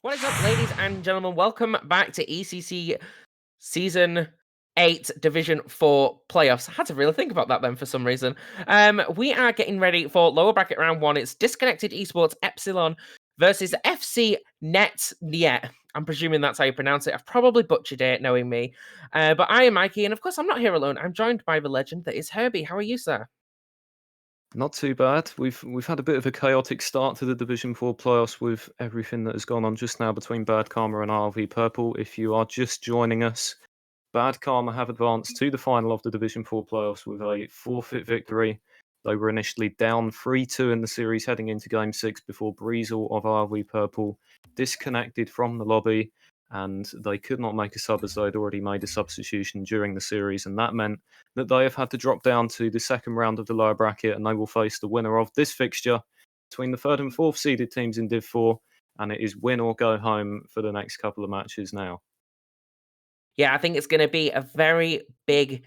What is up, ladies and gentlemen? Welcome back to ECC Season 8 Division 4 playoffs. I had to really think about that then for some reason. We are getting ready for lower bracket round 1. It's Disconnected eSports Epsilon versus FC Nét Niet. I'm presuming that's how you pronounce it. I've probably butchered it, knowing me. But I am Mikey, and of course I'm not here alone. I'm joined by the legend that is Herbie. How are you, sir? Not too bad. We've had a bit of a chaotic start to the Division 4 playoffs with everything that has gone on just now between Bad Karma and RV Purple. If you are just joining us, Bad Karma have advanced to the final of the Division 4 playoffs with a forfeit victory. They were initially down 3-2 in the series heading into Game 6 before Breezel of RV Purple disconnected from the lobby, and they could not make a sub as they'd already made a substitution during the series, and that meant that they have had to drop down to the second round of the lower bracket, and they will face the winner of this fixture between the third and fourth seeded teams in Div 4, and it is win or go home for the next couple of matches now. Yeah, I think it's going to be a very big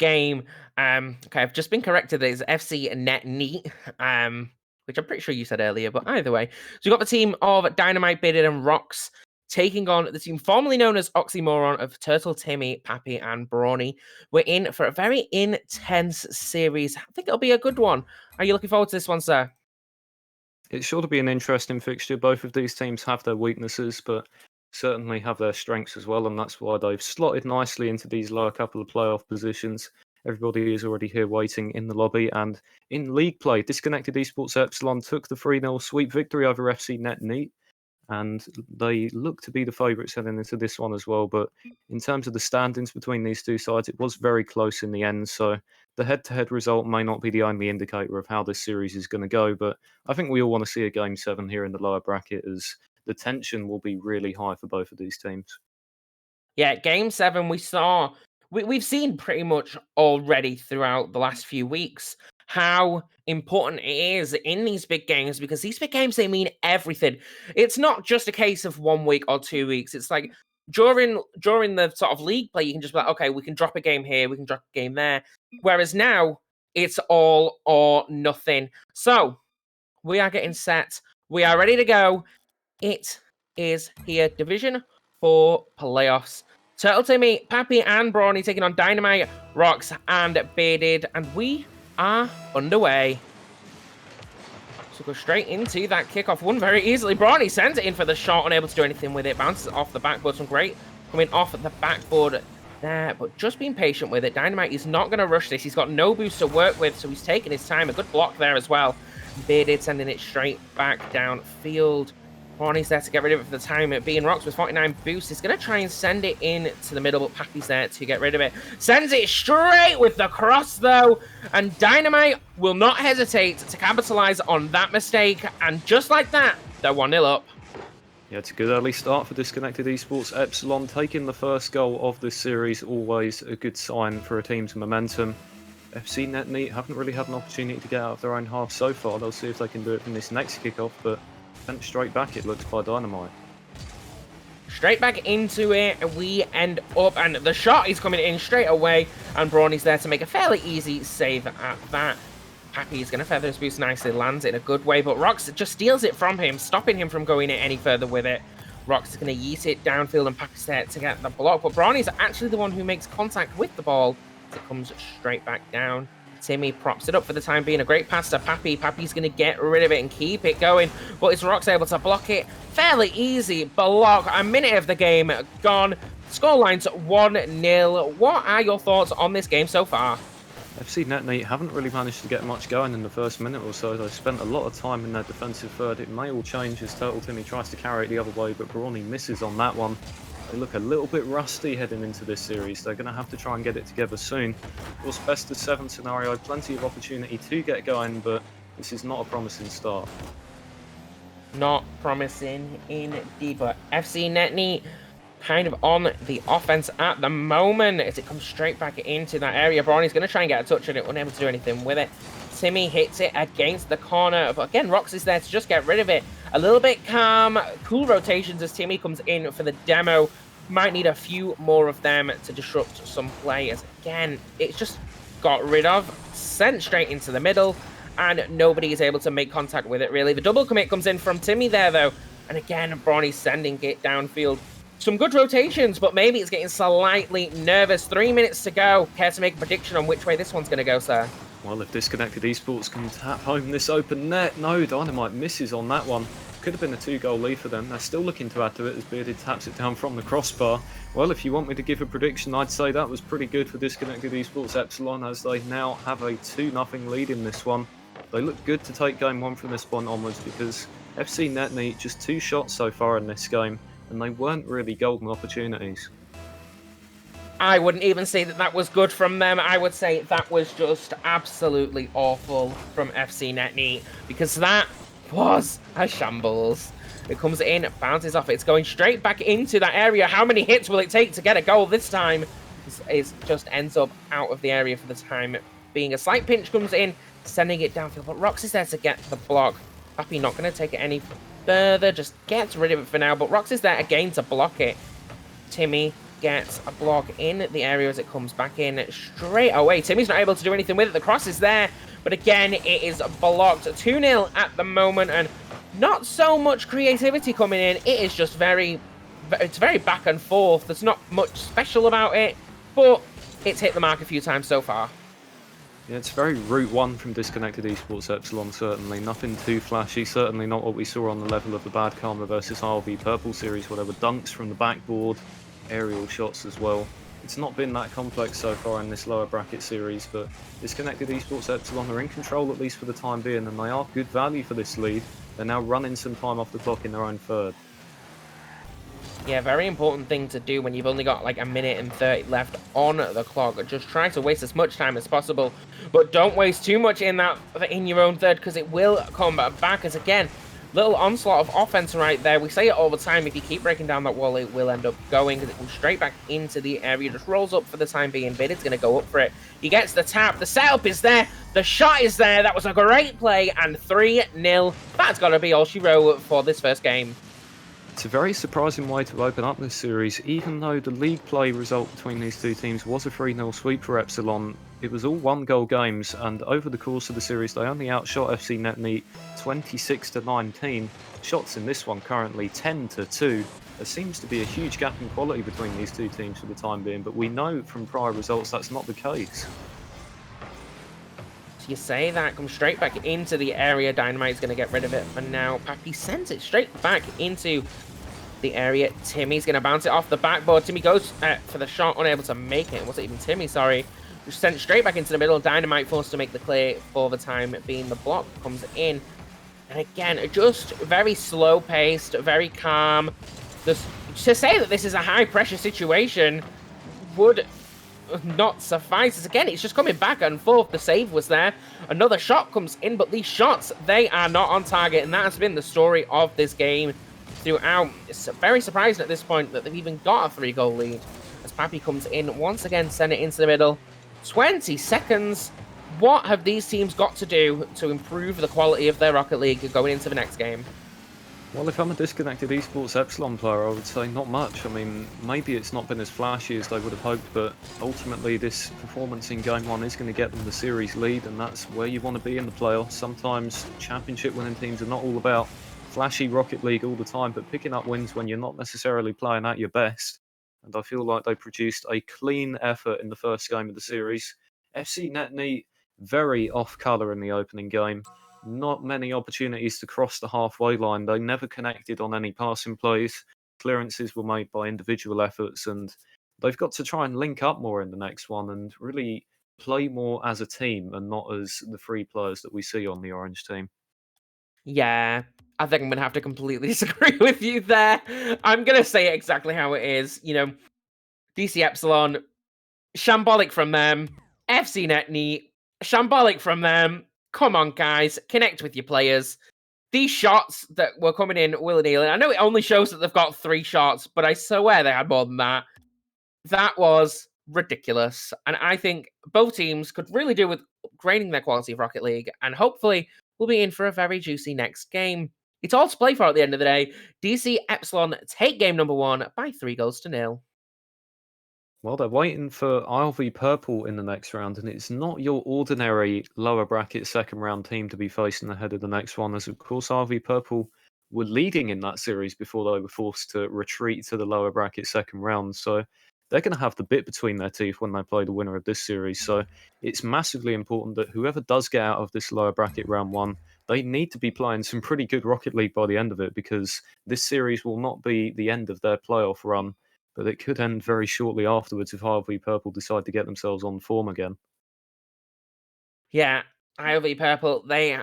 game. Okay, I've just been corrected. It's FC Nét Niet, which I'm pretty sure you said earlier, but either way. So we've got the team of Dynamite, Bearded, and Rox taking on the team formerly known as Oxymoron of Turtle, Timmy, Pappy, and Brawny. We're in for a very intense series. I think it'll be a good one. Are you looking forward to this one, sir? It's sure to be an interesting fixture. Both of these teams have their weaknesses, but certainly have their strengths as well, and that's why they've slotted nicely into these lower couple of playoff positions. Everybody is already here waiting in the lobby, and in league play, Disconnected eSports Epsilon took the 3-0 sweep victory over FC Nét Niet, and they look to be the favourites heading into this one as well. But in terms of the standings between these two sides, it was very close in the end, so the head-to-head result may not be the only indicator of how this series is going to go, but I think we all want to see a Game 7 here in the lower bracket, as the tension will be really high for both of these teams. Yeah, Game 7, we've seen pretty much already throughout the last few weeks how important it is in these big games, because these big games, they mean everything. It's not just a case of 1 week or 2 weeks. It's like during the sort of league play, you can just be like, okay, we can drop a game here, we can drop a game there. Whereas now, it's all or nothing. So, we are getting set. We are ready to go. It is here. Division 4 playoffs. Turtle Timmy, Pappy, and Brawny taking on Dynamite, Rox, and Bearded. And we are underway. So go straight into that kickoff one very easily. Brawny sends it in for the shot, unable to do anything with it. Bounces off the backboard. Some great coming off the backboard there, but just being patient with it. Dynamite is not going to rush this. He's got no boost to work with, so he's taking his time. A good block there as well. Bearded sending it straight back downfield. Brawny's there to get rid of it for the time being. Rox with 49 boost is going to try and send it in to the middle, but Pappy's there to get rid of it. Sends it straight with the cross, though, and Dynamite will not hesitate to capitalize on that mistake, and just like that, they're 1-0 up. Yeah, it's a good early start for Disconnected eSports Epsilon. Taking the first goal of this series, always a good sign for a team's momentum. FC Nét Niet haven't really had an opportunity to get out of their own half so far. They'll see if they can do it from this next kickoff, but sent straight back, it looks, by Dynamite. Straight back into it, we end up, and the shot is coming in straight away, and Brawny's there to make a fairly easy save at that. Pappy is going to feather his boost nicely, lands it in a good way, but Rox just steals it from him, stopping him from going any further with it. Rox is going to yeet it downfield, and Pappy's there to get the block, but Brawny's actually the one who makes contact with the ball. It comes straight back down. Timmy props it up for the time being. A great pass to Pappy. Pappy's going to get rid of it and keep it going, but it's Rox able to block it. Fairly easy block. A minute of the game gone. Scoreline's 1-0. What are your thoughts on this game so far? FC Nét Niet haven't really managed to get much going in the first minute or so. They've spent a lot of time in their defensive third. It may all change as Turtle Timmy tries to carry it the other way, but Brawny misses on that one. They look a little bit rusty heading into this series. They're going to have to try and get it together soon. Of course, best of 7 scenario, plenty of opportunity to get going, but this is not a promising start. Not promising indeed, but FC Nét Niet kind of on the offense at the moment as it comes straight back into that area. Brawny's going to try and get a touch on it, unable to do anything with it. Timmy hits it against the corner, but again, Rox is there to just get rid of it. A little bit calm, cool rotations as Timmy comes in for the demo. Might need a few more of them to disrupt some players. Again, it's just got rid of, sent straight into the middle, and nobody is able to make contact with it, really. The double commit comes in from Timmy there, though. And again, Brawny's sending it downfield. Some good rotations, but maybe it's getting slightly nervous. 3 minutes to go. Care to make a prediction on which way this one's going to go, sir? Well, if Disconnected Esports can tap home this open net, no, Dynamite misses on that one. Could have been a 2-goal lead for them. They're still looking to add to it as Bearded taps it down from the crossbar. Well, if you want me to give a prediction, I'd say that was pretty good for Disconnected Esports Epsilon, as they now have a 2-0 lead in this one. They look good to take game 1 from this point onwards, because FC Nét Niet just 2 shots so far in this game, and they weren't really golden opportunities. I wouldn't even say that that was good from them. I would say that was just absolutely awful from FC Nét Niet, because that was a shambles. It comes in, bounces off, it's going straight back into that area. How many hits will it take to get a goal this time? It just ends up out of the area for the time being. A slight pinch comes in, sending it downfield, but Rox is there to get the block. Pappy not going to take it any further, just gets rid of it for now, but Rox is there again to block it. Timmy gets a block in the area as it comes back in straight away. Timmy's not able to do anything with it. The cross is there, but again, it is blocked. 2-0 at the moment, and not so much creativity coming in. It is just it's very back and forth. There's not much special about it, but it's hit the mark a few times so far. Yeah, it's very Route 1 from Disconnected Esports Epsilon, certainly. Nothing too flashy, certainly not what we saw on the level of the Bad Karma versus RV Purple series, where there were dunks from the backboard, aerial shots as well. It's not been that complex so far in this lower bracket series, but Disconnected Esports Epsilon are in control, at least for the time being, and they are good value for this lead. They're now running some time off the clock in their own third. Yeah, very important thing to do when you've only got like 1 minute and 30 left on the clock. Just try to waste as much time as possible, but don't waste too much in your own third, because it will come back. As again, little onslaught of offense right there. We say it all the time, if you keep breaking down that wall, it will end up going, because it comes straight back into the area. Just rolls up for the time being. Bidid's going to go up for it. He gets the tap. The setup is there. The shot is there. That was a great play, and 3-0. That's got to be all she wrote for this first game. It's a very surprising way to open up this series. Even though the league play result between these two teams was a 3-0 sweep for Epsilon, it was all 1-goal games, and over the course of the series they only outshot FC Nét Niet 26-19. Shots in this one currently 10-2. There seems to be a huge gap in quality between these two teams for the time being, but we know from prior results that's not the case. You say that, comes straight back into the area. Dynamite's going to get rid of it for now. Pappy sends it straight back into the area. Timmy's going to bounce it off the backboard. Timmy goes for the shot, unable to make it. Was it even Timmy? Sorry. Just sent straight back into the middle. Dynamite forced to make the clear for the time being. The block comes in. And again, just very slow-paced, very calm. To say that this is a high-pressure situation would not suffice. As again, it's just coming back and forth. The save was there. Another shot comes in, but these shots, they are not on target, and that has been the story of this game throughout. It's very surprising at this point that they've even got a 3-goal lead. As Pappy comes in once again, send it into the middle. 20 seconds. What have these teams got to do to improve the quality of their Rocket League going into the next game? Well, if I'm a Disconnected Esports Epsilon player, I would say not much. I mean, maybe it's not been as flashy as they would have hoped, but ultimately this performance in Game 1 is going to get them the series lead, and that's where you want to be in the playoffs. Sometimes championship-winning teams are not all about flashy Rocket League all the time, but picking up wins when you're not necessarily playing at your best. And I feel like they produced a clean effort in the first game of the series. FC Nét Niet, very off-colour in the opening game. Not many opportunities to cross the halfway line. They never connected on any passing plays. Clearances were made by individual efforts, and they've got to try and link up more in the next one and really play more as a team and not as the three players that we see on the Orange team. Yeah, I think I'm going to have to completely disagree with you there. I'm going to say it exactly how it is. You know, DC Epsilon, shambolic from them. FC Nét Niet, shambolic from them. Come on, guys, connect with your players. These shots that were coming in willy-nilly, I know it only shows that they've got 3 shots, but I swear they had more than that. That was ridiculous. And I think both teams could really do with upgrading their quality of Rocket League, and hopefully we'll be in for a very juicy next game. It's all to play for at the end of the day. DC Epsilon take game number 1 by 3-0. Well, they're waiting for RV Purple in the next round, and it's not your ordinary lower bracket second round team to be facing ahead of the next one, as of course RV Purple were leading in that series before they were forced to retreat to the lower bracket second round. So they're going to have the bit between their teeth when they play the winner of this series. So it's massively important that whoever does get out of this lower bracket round one, they need to be playing some pretty good Rocket League by the end of it, because this series will not be the end of their playoff run, but it could end very shortly afterwards if RV Purple decide to get themselves on form again. Yeah, IOV Purple, they're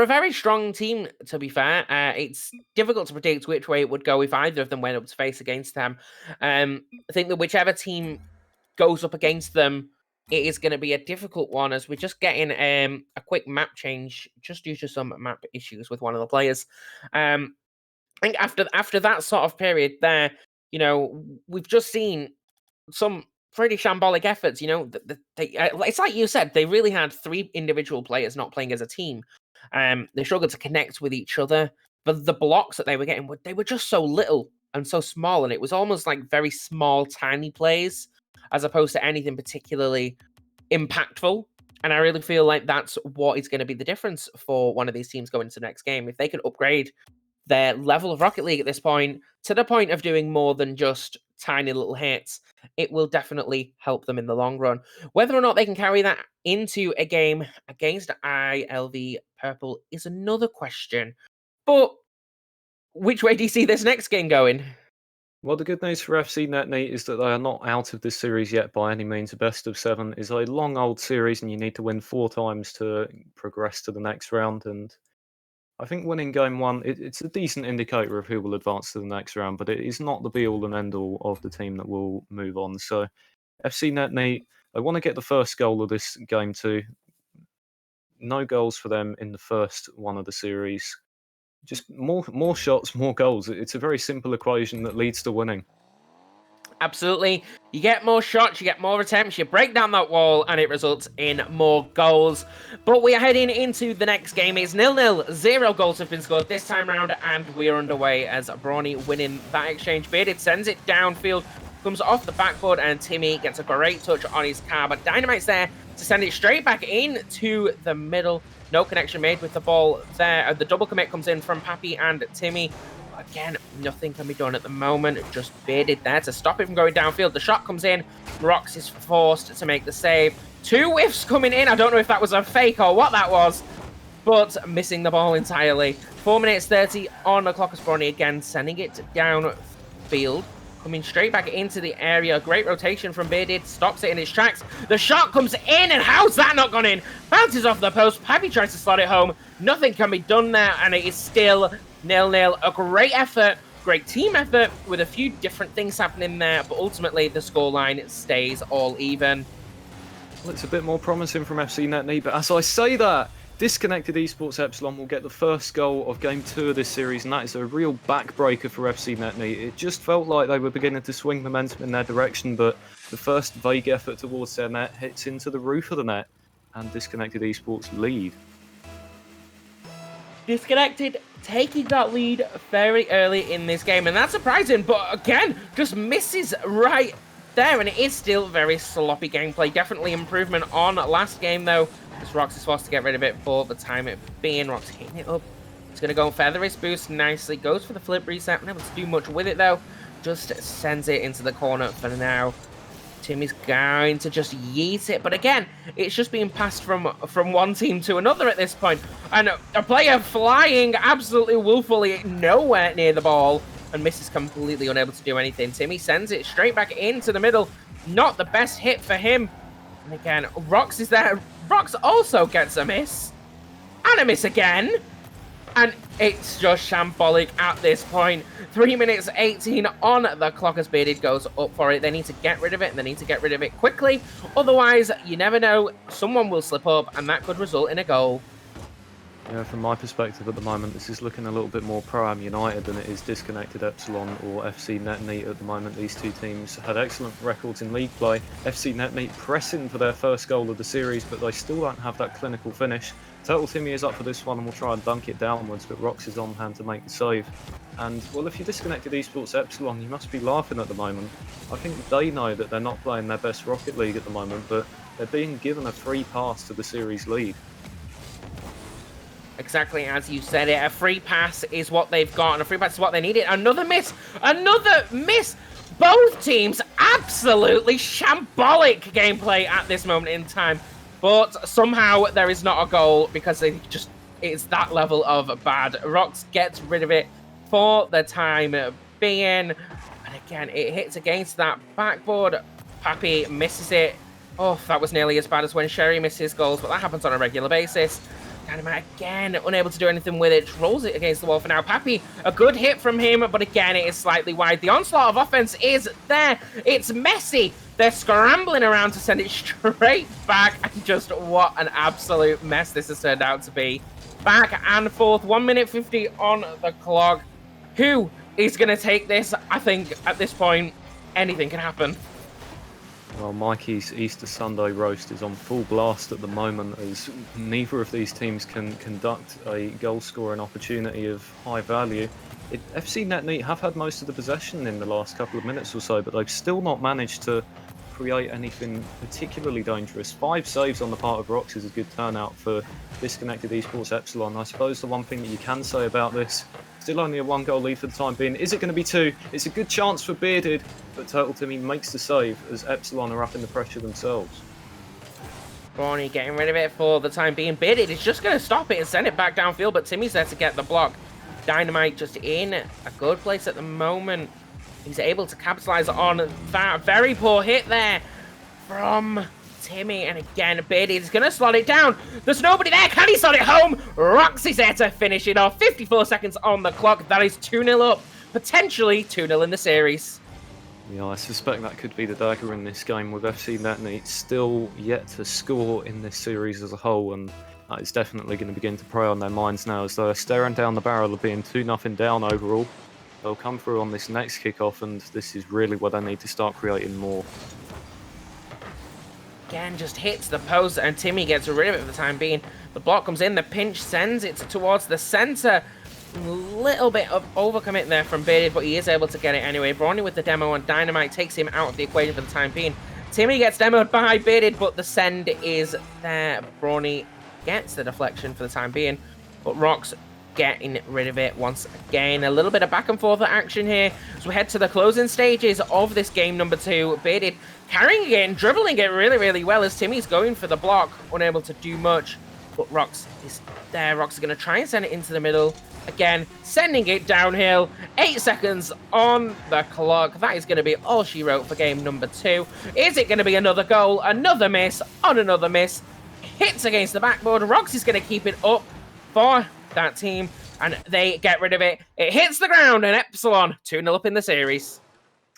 a very strong team, to be fair. It's difficult to predict which way it would go if either of them went up to face against them. I think that whichever team goes up against them, it is going to be a difficult one, as we're just getting a quick map change just due to some map issues with one of the players. I think after that sort of period there, we've just seen some pretty shambolic efforts. It's like you said, they really had 3 individual players not playing as a team. They struggled to connect with each other, but the blocks that they were getting, they were just so little and so small, and it was almost like very small, tiny plays as opposed to anything particularly impactful. And I really feel like that's what is going to be the difference for one of these teams going into the next game. If they can upgrade their level of Rocket League at this point to the point of doing more than just tiny little hits, it will definitely help them in the long run. Whether or not they can carry that into a game against ILV Purple is another question. But which way do you see this next game going? Well, the good news for FC Nét Niet is that they are not out of this series yet by any means. A best of 7 is a long old series, and you need to win 4 times to progress to the next round. And I think winning game 1, it's a decent indicator of who will advance to the next round, but it is not the be-all and end-all of the team that will move on. So FC Nét Niet, they want to get the first goal of this game 2. No goals for them in the first one of the series. Just more shots, more goals. It's a very simple equation that leads to winning. Absolutely. You get more shots, you get more attempts, you break down that wall, and it results in more goals. But we are heading into the next game. It's 0-0. 0 goals have been scored this time round, and we're underway as Brawny winning that exchange bid. It sends it downfield, comes off the backboard, and Timmy gets a great touch on his car. But Dynamite's there to send it straight back into the middle. No connection made with the ball there. The double commit comes in from Pappy and Timmy. Again, nothing can be done at the moment. Just baited there to stop it from going downfield. The shot comes in. Rox is forced to make the save. 2 whiffs coming in. I don't know if that was a fake or what that was, but missing the ball entirely. 4 minutes 30 on the clock as Brawny again, sending it downfield. Coming straight back into the area. Great rotation from Bearded. Stops it in its tracks. The shot comes in, and how's that not gone in? Bounces off the post. Pappy tries to slot it home. Nothing can be done there, and it is still 0-0. A great effort, great team effort, with a few different things happening there, but ultimately the scoreline stays all even. Well, it's a bit more promising from FC Nét Niet, but as I say that, Disconnected eSports Epsilon will get the first goal of Game 2 of this series, and that is a real backbreaker for FC Nét Niet. It just felt like they were beginning to swing momentum in their direction, but the first vague effort towards their net hits into the roof of the net, and Disconnected eSports lead. Disconnected taking that lead very early in this game, and that's surprising, but again, just misses right there, and it is still very sloppy gameplay. Definitely improvement on last game, though, as Rox is forced to get rid of it for the time it being. Rox hitting it up. It's going to go and feather his boost nicely. Goes for the flip reset. Not able to do much with it, though. Just sends it into the corner for now. Timmy's going to just yeet it, but again, it's just being passed from one team to another at this point. And a player flying absolutely woefully nowhere near the ball, and misses, completely unable to do anything. Timmy sends it straight back into the middle. Not the best hit for him. And again, Rox is there. Rox also gets a miss. And a miss again. And it's just shambolic at this point. 3 minutes 18 on the clock as Bearded goes up for it. They need to get rid of it, and they need to get rid of it quickly. Otherwise, you never know, someone will slip up, and that could result in a goal. Yeah, from my perspective at the moment, this is looking a little bit more Pro-Am United than it is Disconnected Epsilon or FC Nét Niet at the moment. These two teams had excellent records in league play. FC Nét Niet pressing for their first goal of the series, but they still don't have that clinical finish. Turtle Timmy is up for this one and will try and dunk it downwards, but Rox is on hand to make the save. And, well, if you're Disconnected eSports Epsilon, you must be laughing at the moment. I think they know that they're not playing their best Rocket League at the moment, but they're being given a free pass to the series lead. Exactly as you said it. A free pass is what they've got, and a free pass is what they needed. Another miss! Another miss! Both teams absolutely shambolic gameplay at this moment in time. But somehow there is not a goal because it's that level of bad. Rox gets rid of it for the time being. And again, it hits against that backboard. Pappy misses it. Oh, that was nearly as bad as when Sherry misses goals, but that happens on a regular basis. Dynamite again, unable to do anything with it, rolls it against the wall for now. Pappy, a good hit from him, but again, it is slightly wide. The onslaught of offense is there. It's messy. They're scrambling around to send it straight back, and just what an absolute mess this has turned out to be. Back and forth, 1 minute 50 on the clock. Who is going to take this? I think at this point, anything can happen. Well, Mikey's Easter Sunday roast is on full blast at the moment as neither of these teams can conduct a goal-scoring opportunity of high value. FC Nét Niet have had most of the possession in the last couple of minutes or so, but they've still not managed to create anything particularly dangerous. 5 saves on the part of Rox is a good turnout for disconnected eSports Epsilon. I suppose the one thing that you can say about this, still only a 1-goal lead for the time being. Is it going to be 2? It's a good chance for Bearded, but Turtle Timmy makes the save as Epsilon are up in the pressure themselves. Brawny getting rid of it for the time being. Bearded is just going to stop it and send it back downfield, but Timmy's there to get the block. Dynamite just in a good place at the moment. He's able to capitalize on that very poor hit there from Timmy. And again, Bearded is going to slot it down. There's nobody there. Can he slot it home? Roxy's there to finish it off. 54 seconds on the clock. That is 2-0 up. Potentially 2-0 in the series. Yeah, I suspect that could be the dagger in this game, with FC Nét Niet still yet to score in this series as a whole, and that is definitely going to begin to prey on their minds now as they're staring down the barrel of being 2-0 down overall. They'll come through on this next kickoff, and this is really where they need to start creating more. Again, just hits the post, and Timmy gets rid of it for the time being. The block comes in, the pinch sends it towards the center. A little bit of overcommit there from Bearded, but he is able to get it anyway. Brawny with the demo, and Dynamite takes him out of the equation for the time being. Timmy gets demoed by Bearded, but the send is there. Brawny gets the deflection for the time being, but Rox getting rid of it once again. A little bit of back and forth action here as we head to the closing stages of this game number 2. Bearded carrying it and dribbling it really, really well as Timmy's going for the block, unable to do much. But Rox is there. Rox is going to try and send it into the middle. Again, sending it downhill. 8 seconds on the clock. That is going to be all she wrote for game number 2. Is it going to be another goal? Another miss on another miss. Hits against the backboard. Rox is going to keep it up for that team, and they get rid of it. It hits the ground, and Epsilon 2-0 up in the series.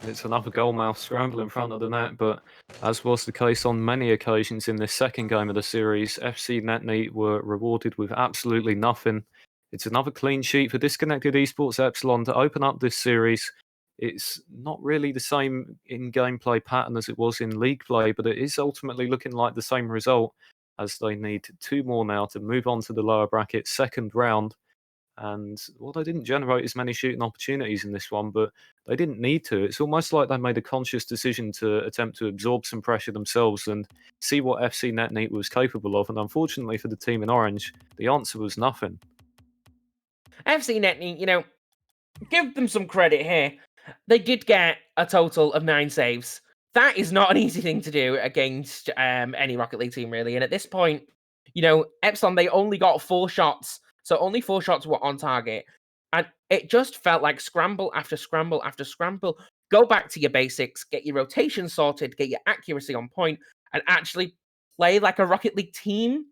It's another goalmouth scramble in front of the net, but as was the case on many occasions in this second game of the series, FC Nét Niet were rewarded with absolutely nothing. It's another clean sheet for disconnected eSports Epsilon to open up this series. It's not really the same in gameplay pattern as it was in league play, but it is ultimately looking like the same result, as they need 2 more now to move on to the lower bracket second round. And, well, they didn't generate as many shooting opportunities in this one, but they didn't need to. It's almost like they made a conscious decision to attempt to absorb some pressure themselves and see what FC Nét Niet was capable of. And unfortunately for the team in orange, the answer was nothing. FC Nét Niet, you know, give them some credit here. They did get a total of 9 saves. That is not an easy thing to do against any Rocket League team, really. And at this point, you know, Epsilon, they only got 4 shots. So only 4 shots were on target. And it just felt like scramble after scramble after scramble. Go back to your basics, get your rotation sorted, get your accuracy on point, and actually play like a Rocket League team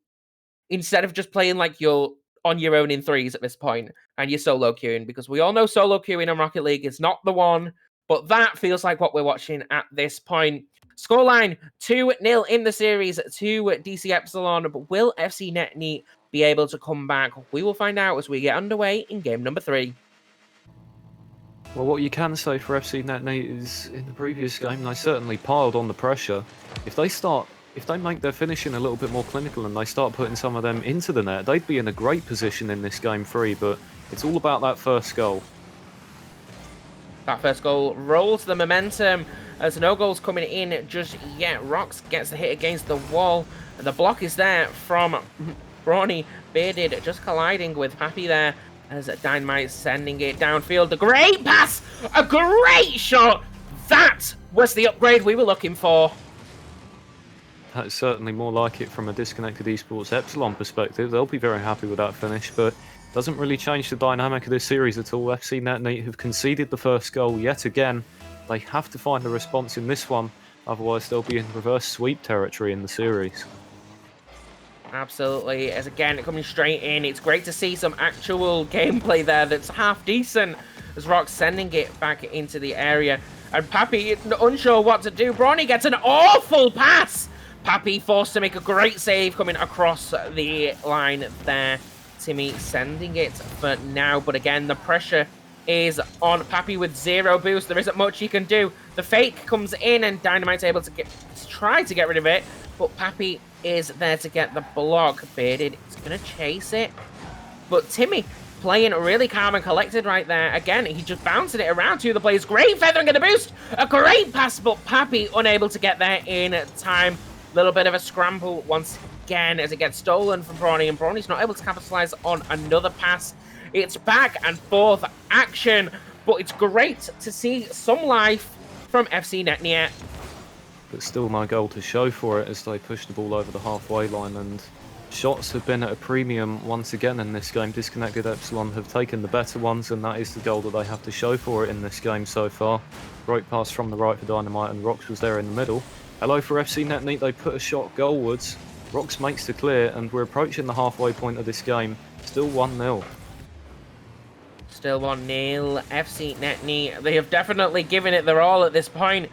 instead of just playing like you're on your own in 3s at this point and you're solo queuing, because we all know solo queuing in Rocket League is not the one. But that feels like what we're watching at this point. Scoreline 2-0 in the series to DC Epsilon. But will FC Nét Niet be able to come back? We will find out as we get underway in game number 3. Well, what you can say for FC Nét Niet is in the previous game, they certainly piled on the pressure. If they make their finishing a little bit more clinical and they start putting some of them into the net, they'd be in a great position in this game 3. But it's all about that first goal. That first goal rolls the momentum as no goals coming in just yet. Rox gets the hit against the wall. The block is there from Brawny, Bearded just colliding with Pappy there as Dynamite sending it downfield. A great pass! A great shot! That was the upgrade we were looking for. That's certainly more like it from a disconnected eSports Epsilon perspective. They'll be very happy with that finish, but doesn't really change the dynamic of this series at all. FC Nét Niet have conceded the first goal yet again. They have to find a response in this one, otherwise they'll be in reverse sweep territory in the series. Absolutely, as again, coming straight in. It's great to see some actual gameplay there that's half decent, as Rock's sending it back into the area. And Pappy, unsure what to do. Brawny gets an awful pass! Pappy forced to make a great save coming across the line there. Timmy sending it for now, but again, the pressure is on Pappy with 0 boost. There isn't much he can do. The fake comes in and Dynamite's able to try to get rid of it, but Pappy is there to get the block. Bearded is going to chase it, but Timmy playing really calm and collected right there. Again, he just bouncing it around to the players. Great feathering and a boost. A great pass, but Pappy unable to get there in time. Little bit of a scramble once again as it gets stolen from Brawny, and Brawny's not able to capitalize on another pass. It's back and forth action, but it's great to see some life from FC Nét Niet. But still no goal to show for it as they push the ball over the halfway line, and shots have been at a premium once again in this game. Disconnected Epsilon have taken the better ones, and that is the goal that they have to show for it in this game so far. Great pass from the right for Dynamite, and Rox was there in the middle. Hello for FC Nét Niet, they put a shot goalwards. Rox makes the clear, and we're approaching the halfway point of this game. Still 1-0. Still 1-0, FC Nét Niet. They have definitely given it their all at this point,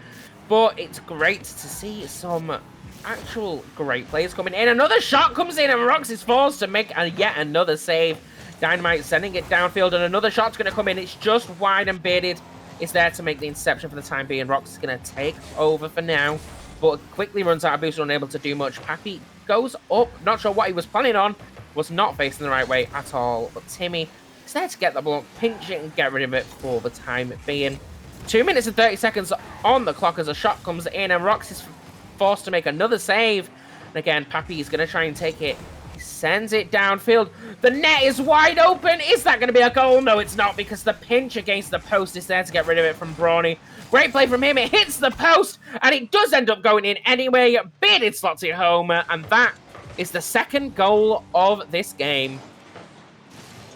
but it's great to see some actual great players coming in. Another shot comes in, and Rox is forced to make yet another save. Dynamite sending it downfield, and another shot's going to come in. It's just wide, and Bearded is there to make the interception for the time being. Rox is going to take over for now, but quickly runs out of boost, unable to do much. Pappy goes up, not sure what he was planning on, was not facing the right way at all, but Timmy is there to get the block, pinch it and get rid of it for the time being. 2 minutes and 30 seconds on the clock as a shot comes in, and Rox is forced to make another save. And again, Pappy is going to try and take it. He sends it downfield. The net is wide open. Is that going to be a goal? No, it's not, because the pinch against the post is there to get rid of it from Brawny. Great play from him. It hits the post, and it does end up going in anyway. Bearded slots it home, and that is the second goal of this game.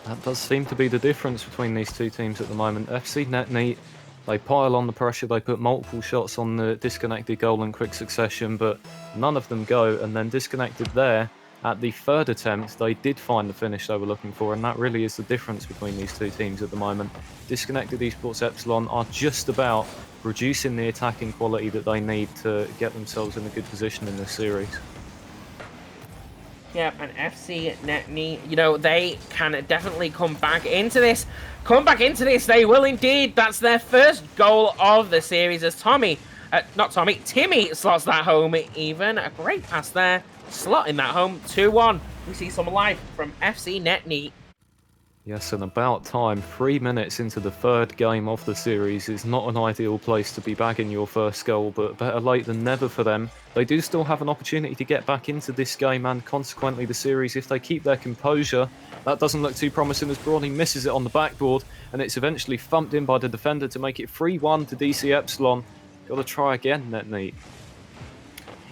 That does seem to be the difference between these two teams at the moment. FC Nét Niet, they pile on the pressure, they put multiple shots on the disconnected goal in quick succession, but none of them go, and then disconnected there. At the third attempt, they did find the finish they were looking for, and that really is the difference between these two teams at the moment. Disconnected eSports Epsilon are just about reducing the attacking quality that they need to get themselves in a good position in this series. Yeah, and FC Nét Niet, you know, they can definitely come back into this. Come back into this, they will indeed. That's their first goal of the series as Timmy slots that home even. A great pass there, slotting that home, 2-1. We see some life from FC Nét Niet. Yes, and about time. 3 minutes into the third game of the series is not an ideal place to be bagging your first goal, but better late than never for them. They do still have an opportunity to get back into this game and consequently the series if they keep their composure. That doesn't look too promising as Brawny misses it on the backboard, and it's eventually thumped in by the defender to make it 3-1 to DC Epsilon. Got to try again, Nét Niet.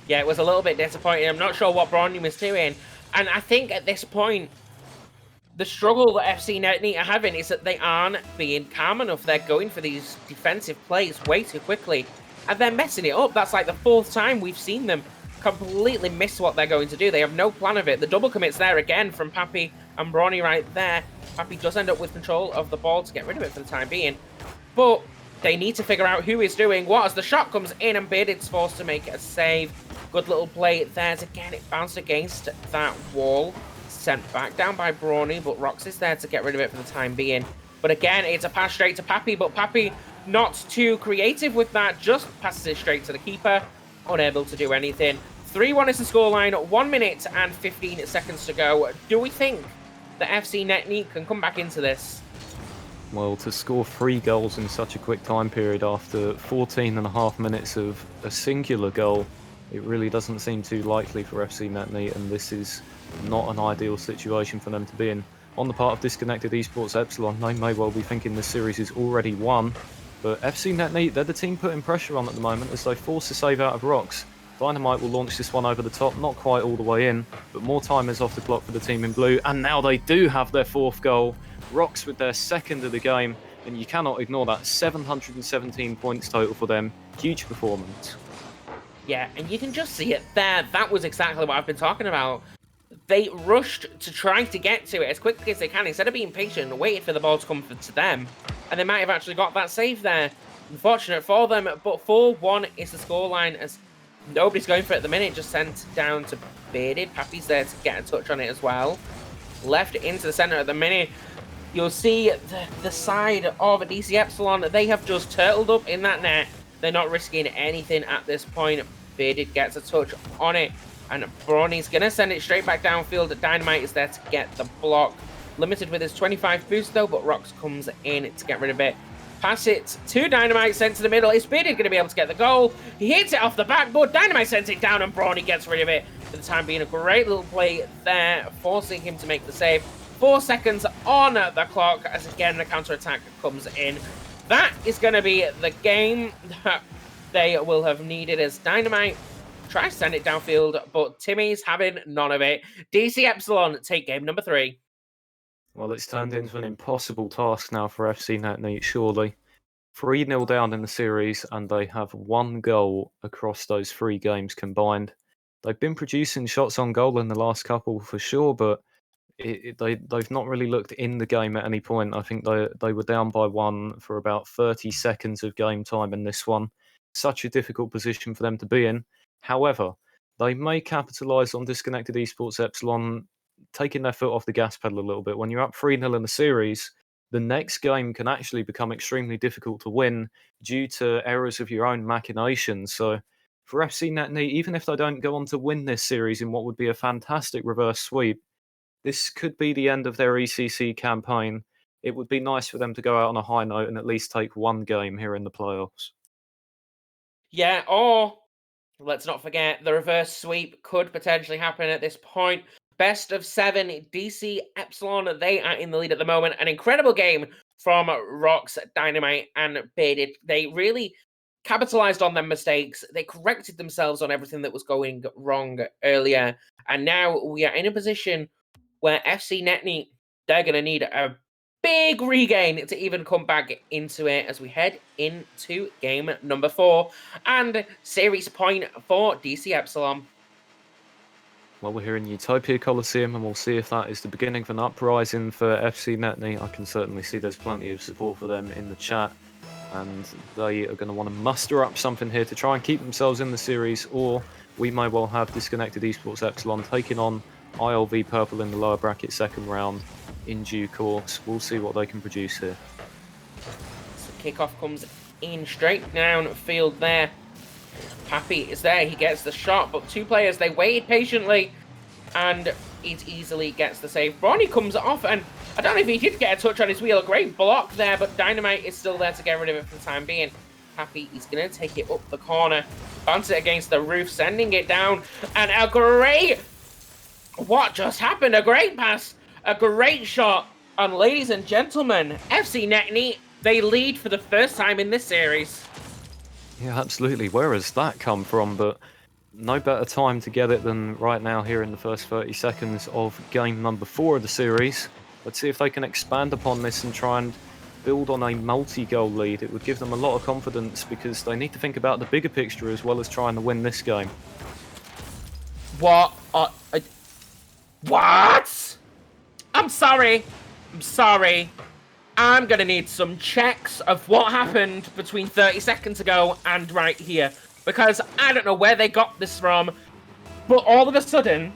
Yeah, it was a little bit disappointing. I'm not sure what Brawny was doing, and I think at this point, the struggle that FC Nét Niet are having is that they aren't being calm enough. They're going for these defensive plays way too quickly, and they're messing it up. That's like the fourth time we've seen them completely miss what they're going to do. They have no plan of it. The double commit's there again from Pappy and Brawny right there. Pappy does end up with control of the ball to get rid of it for the time being, but they need to figure out who is doing what as the shot comes in and Bearded's forced to make a save. Good little play there. Again, it bounced against that wall. Sent back down by Brawny, but Rox is there to get rid of it for the time being. But again, it's a pass straight to Pappy, but Pappy not too creative with that, just passes it straight to the keeper, unable to do anything. 3-1 is the scoreline, 1 minute and 15 seconds to go. Do we think that FC Nét Niet can come back into this? Well, to score 3 goals in such a quick time period after 14.5 minutes of a singular goal, it really doesn't seem too likely for FC Nét Niet, and this is not an ideal situation for them to be in. On the part of Disconnected Esports Epsilon, they may well be thinking this series is already won, but FC Nét Niet, they're the team putting pressure on at the moment as they force a save out of Rocks. Dynamite will launch this one over the top, not quite all the way in, but more time is off the clock for the team in blue, and now they do have their 4th goal. Rocks with their 2nd of the game, and you cannot ignore that. 717 points total for them. Huge performance. Yeah, and you can just see it there. That was exactly what I've been talking about. They rushed to try to get to it as quickly as they can, instead of being patient and waiting for the ball to come to them. And they might have actually got that save there. Unfortunate for them, but 4-1 is the scoreline as nobody's going for it at the minute. Just sent down to Bearded. Pappy's there to get a touch on it as well. Left into the centre at the minute. You'll see the side of DC Epsilon. They have just turtled up in that net. They're not risking anything at this point. Bearded gets a touch on it. And Brawny's going to send it straight back downfield. Dynamite is there to get the block. Limited with his 25 boost though, but Rocks comes in to get rid of it. Pass it to Dynamite, sent to the middle. Is Bearded going to be able to get the goal? He hits it off the backboard. Dynamite sends it down and Brawny gets rid of it. For the time being, a great little play there, forcing him to make the save. 4 seconds on the clock as again the counter-attack comes in. That is going to be the game that they will have needed as Dynamite tries to send it downfield, but Timmy's having none of it. DC Epsilon take game number 3. Well, it's turned into an impossible task now for FC Nét Niet, surely. 3-0 down in the series, and they have 1 goal across those 3 games combined. They've been producing shots on goal in the last couple for sure, but they've not really looked in the game at any point. I think they were down by 1 for about 30 seconds of game time in this one. Such a difficult position for them to be in. However, they may capitalise on Disconnected Esports Epsilon taking their foot off the gas pedal a little bit. When you're up 3-0 in the series, the next game can actually become extremely difficult to win due to errors of your own machinations. So for FC Nét Niet, even if they don't go on to win this series in what would be a fantastic reverse sweep, this could be the end of their ECC campaign. It would be nice for them to go out on a high note and at least take 1 game here in the playoffs. Yeah, or let's not forget the reverse sweep could potentially happen at this point. Best of 7, DC Epsilon, they are in the lead at the moment. An incredible game from Rocks, Dynamite, and Bearded. They really capitalized on their mistakes. They corrected themselves on everything that was going wrong earlier. And now we are in a position where FC Nét Niet, they're going to need a big regain to even come back into it as we head into game number 4 and series point for DC Epsilon. Well, we're here in Utopia Coliseum, and we'll see if that is the beginning of an uprising for FC Nét Niet. I can certainly see there's plenty of support for them in the chat, and they are going to want to muster up something here to try and keep themselves in the series, or we may well have Disconnected Esports Epsilon taking on ILV Purple in the lower bracket 2nd round in due course. We'll see what they can produce here. So kickoff comes in straight down field there. Pappy is there, he gets the shot, but 2 players, they waited patiently, and it easily gets the save. Brawny comes off, and I don't know if he did get a touch on his wheel. A great block there, but Dynamite is still there to get rid of it for the time being. Pappy is going to take it up the corner, bounce it against the roof, sending it down, and a great... What just happened? A great pass, a great shot, and ladies and gentlemen, FC Nét Niet, they lead for the first time in this series. Yeah, absolutely. Where has that come from? But no better time to get it than right now here in the first 30 seconds of game number 4 of the series. Let's see if they can expand upon this and try and build on a multi-goal lead. It would give them a lot of confidence because they need to think about the bigger picture as well as trying to win this game. What? What? I'm sorry. I'm going to need some checks of what happened between 30 seconds ago and right here. Because I don't know where they got this from. But all of a sudden,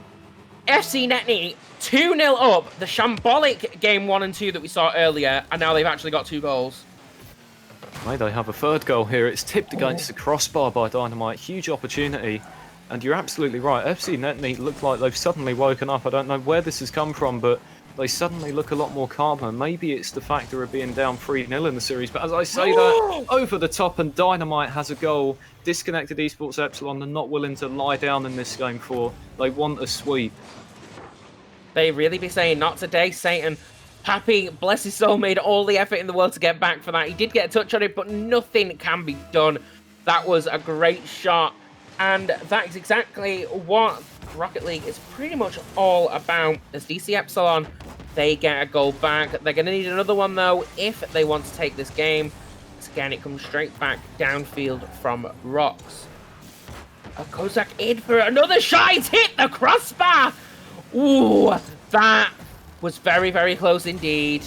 FC Nét Niet 2-0 up. The shambolic game 1 and 2 that we saw earlier. And now they've actually got 2 goals. May they have a 3rd goal here. It's tipped against the crossbar by Dynamite. Huge opportunity. And you're absolutely right. FC Nét Niet look like they've suddenly woken up. I don't know where this has come from, but they suddenly look a lot more calmer. Maybe it's the factor of being down 3-0 in the series. But as I say that, over the top, and Dynamite has a goal. Disconnected Esports Epsilon are not willing to lie down in this game 4. They want a sweep. They really be saying, not today, Satan. Pappy, bless his soul, made all the effort in the world to get back for that. He did get a touch on it, but nothing can be done. That was a great shot. And that is exactly what Rocket League is pretty much all about. As DC Epsilon, they get a goal back. They're going to need another one, though, if they want to take this game. Again, it comes straight back downfield from Rocks. Kozak in for another shot. It's hit the crossbar. Ooh, that was very, very close indeed.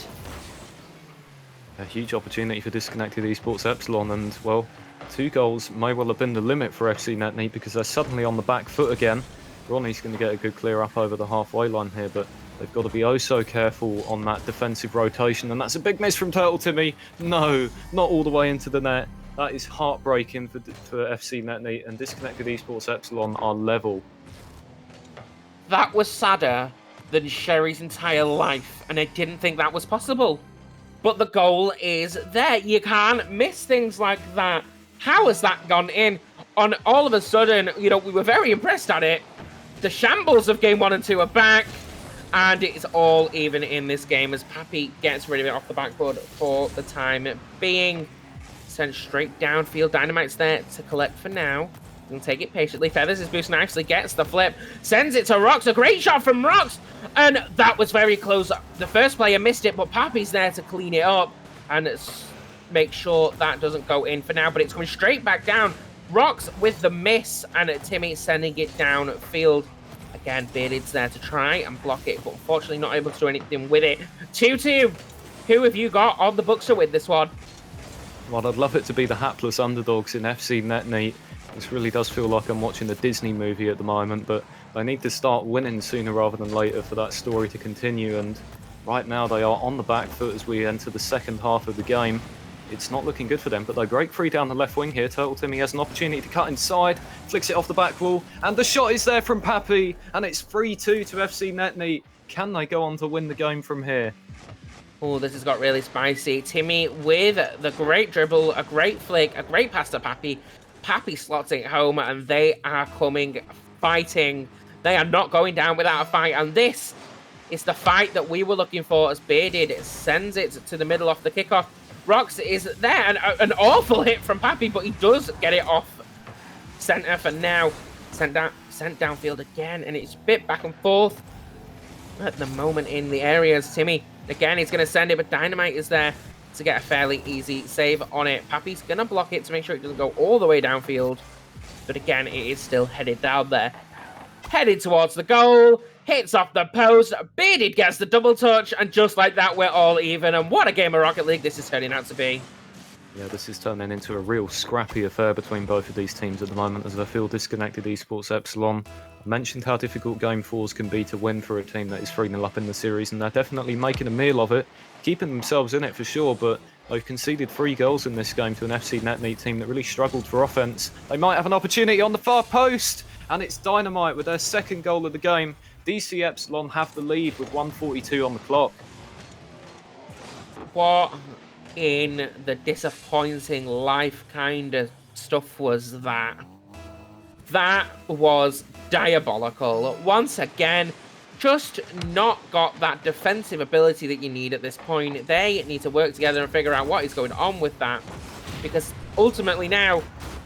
A huge opportunity for disconnected eSports Epsilon, and, well, 2 goals may well have been the limit for FC Nét Niet because they're suddenly on the back foot again. Ronnie's going to get a good clear up over the halfway line here, but they've got to be oh so careful on that defensive rotation, and that's a big miss from Turtle Timmy. No, not all the way into the net. That is heartbreaking for FC Nét Niet, and disconnected eSports Epsilon are level. That was sadder than Sherry's entire life, and I didn't think that was possible. But the goal is there. You can't miss things like that. How has that gone in? On all of a sudden, you know, we were very impressed at it. The shambles of game 1 and 2 are back, and it's all even in this game as Pappy gets rid of it off the backboard for the time being. Sent straight downfield. Dynamite's there to collect for now. You can take it patiently. Feathers his boost nicely, gets the flip, sends it to Rocks. A great shot from Rocks, and that was very close. The first player missed it, but Pappy's there to clean it up and make sure that doesn't go in for now, but it's coming straight back down. Rocks with the miss, and Timmy sending it downfield. Again, Bearded's there to try and block it, but unfortunately not able to do anything with it. 2-2. Who have you got on the books to win this one? Well, I'd love it to be the hapless underdogs in FC Nét Niet. This really does feel like I'm watching a Disney movie at the moment, but they need to start winning sooner rather than later for that story to continue, and right now they are on the back foot as we enter the second half of the game. It's not looking good for them, but they break free down the left wing here. Turtle Timmy has an opportunity to cut inside, flicks it off the back wall, and the shot is there from Pappy, and it's 3-2 to FC Nét Niet. Can they go on to win the game from here? Oh, this has got really spicy. Timmy with the great dribble, a great flick, a great pass to Pappy. Pappy slots it home, and they are coming fighting. They are not going down without a fight, and this is the fight that we were looking for as Bearded sends it to the middle off the kickoff. Rocks is there, and an awful hit from Pappy, but he does get it off center for now. Sent downfield again, and it's a bit back and forth at the moment in the areas. Timmy, again, he's going to send it, but Dynamite is there to get a fairly easy save on it. Pappy's going to block it to make sure it doesn't go all the way downfield, but again, it is still headed down there. Headed towards the goal, hits off the post, Bearded gets the double touch, and just like that, we're all even. And what a game of Rocket League this is turning out to be. Yeah, this is turning into a real scrappy affair between both of these teams at the moment as I feel disconnected eSports Epsilon. I mentioned how difficult Game 4s can be to win for a team that is 3-0 up in the series, and they're definitely making a meal of it, keeping themselves in it for sure, but they've conceded 3 goals in this game to an FC Nét Niet team that really struggled for offense. They might have an opportunity on the far post, and it's Dynamite with their second goal of the game. DC Epsilon have the lead with 1:42 on the clock. What in the disappointing life kind of stuff was that? That was diabolical. Once again, just not got that defensive ability that you need at this point. They need to work together and figure out what is going on with that, because ultimately now,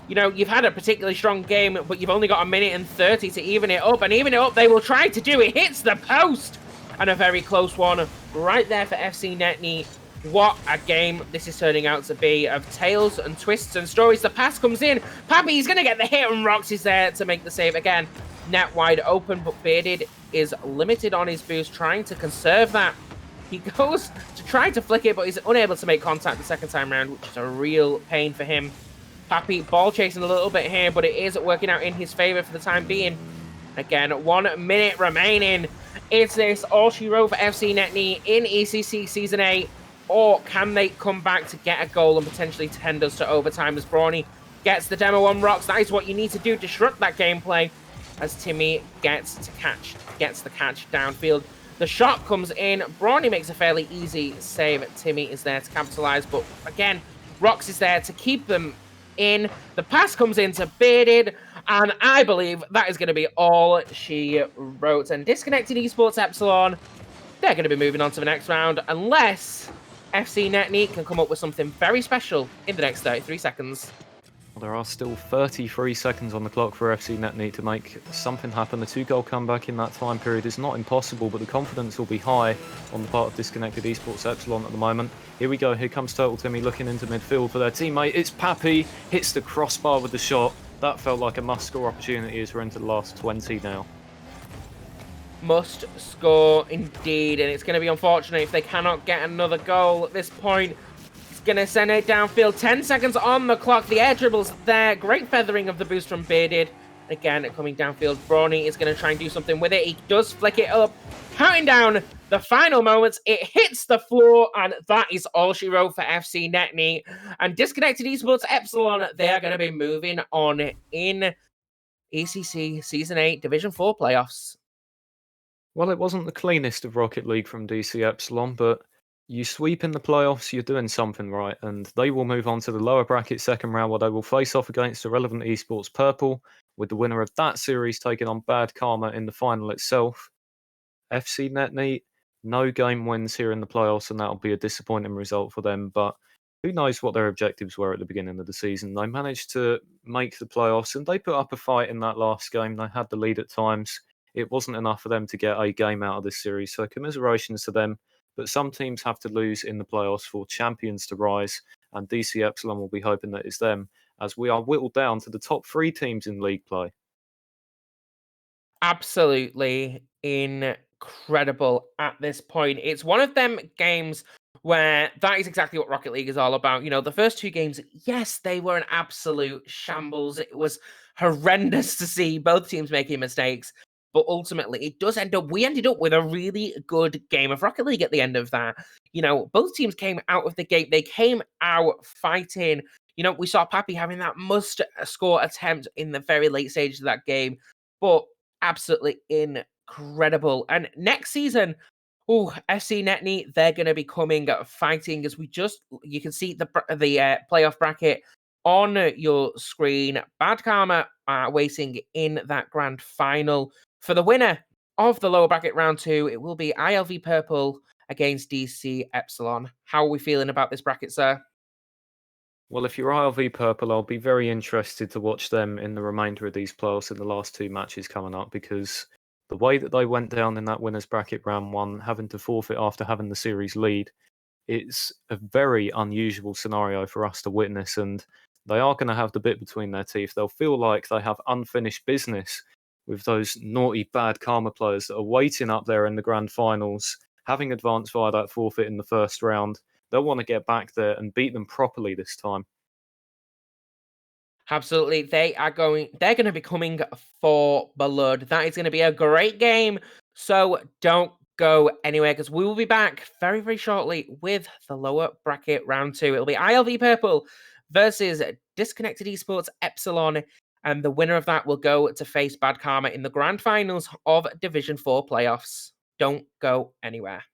you know, you've had a particularly strong game, but you've only got 1:30 to even it up, and even it up they will try to do. It hits the post, and a very close one right there for FC Nét Niet. What a game this is turning out to be, of tales and twists and stories. The pass comes in. Pappy is going to get the hit, and Rox is there to make the save again. Net wide open, but Bearded is limited on his boost, trying to conserve that. He goes to try to flick it, but he's unable to make contact the second time round, which is a real pain for him. Pappy ball chasing a little bit here, but it is working out in his favor for the time being. Again, 1 minute remaining. Is this all she wrote for FC Nét Niet in ECC Season 8? Or can they come back to get a goal and potentially tend us to overtime as Brawny gets the demo on Rocks? That is what you need to do, disrupt that gameplay, as Timmy gets the catch downfield. The shot comes in. Brawny makes a fairly easy save. Timmy is there to capitalize, but again, Rocks is there to keep them in. The pass comes into Bearded, And I believe that is going to be all she wrote. And disconnected eSports Epsilon, they're going to be moving on to the next round unless FC Nét Niet can come up with something very special in the next 33 seconds. There are still 33 seconds on the clock for FC Nét Niet to make something happen. The 2-goal comeback in that time period is not impossible, but the confidence will be high on the part of disconnected eSports Epsilon at the moment. Here we go, here comes Turtle Timmy looking into midfield for their teammate. It's Pappy, hits the crossbar with the shot. That felt like a must-score opportunity as we're into the last 20 now. Must score indeed, and it's going to be unfortunate if they cannot get another goal at this point. It's going to send it downfield. 10 seconds on the clock. The air dribbles there. Great feathering of the boost from Bearded. Again, coming downfield. Brawny is going to try and do something with it. He does flick it up. Counting down the final moments. It hits the floor, and that is all she wrote for FC Nét Niet. And disconnected eSports Epsilon, they are going to be moving on in ECC Season 8 Division 4 playoffs. Well, it wasn't the cleanest of Rocket League from DC Epsilon, but you sweep in the playoffs, you're doing something right, and they will move on to the lower bracket second round where they will face off against Irrelevant Esports Purple, with the winner of that series taking on Bad Karma in the final itself. FC Nét Niet, no game wins here in the playoffs, and that'll be a disappointing result for them, but who knows what their objectives were at the beginning of the season. They managed to make the playoffs, and they put up a fight in that last game. They had the lead at times. It wasn't enough for them to get a game out of this series, so commiserations to them. But some teams have to lose in the playoffs for champions to rise, and DC Epsilon will be hoping that it's them, as we are whittled down to the top 3 teams in league play. Absolutely incredible at this point. It's one of them games where that is exactly what Rocket League is all about. You know, the first 2 games, yes, they were an absolute shambles. It was horrendous to see both teams making mistakes. But ultimately, we ended up with a really good game of Rocket League at the end of that. You know, both teams came out of the gate. They came out fighting. You know, we saw Pappy having that must-score attempt in the very late stages of that game. But absolutely incredible. And next season, FC Nét Niet, they're going to be coming fighting as you can see the playoff bracket on your screen. Bad Karma waiting in that grand final. For the winner of the lower bracket round 2, it will be ILV Purple against DC Epsilon. How are we feeling about this bracket, sir? Well, if you're ILV Purple, I'll be very interested to watch them in the remainder of these playoffs in the last 2 matches coming up, because the way that they went down in that winners bracket round 1, having to forfeit after having the series lead, it's a very unusual scenario for us to witness, and they are going to have the bit between their teeth. They'll feel like they have unfinished business with those naughty Bad Karma players that are waiting up there in the grand finals, having advanced via that forfeit in the first round. They'll want to get back there and beat them properly this time. Absolutely. They're going to be coming for blood. That is going to be a great game. So don't go anywhere, because we will be back very, very shortly with the lower bracket round 2. It'll be ILV Purple versus disconnected eSports Epsilon. And the winner of that will go to face Bad Karma in the grand finals of Division 4 playoffs. Don't go anywhere.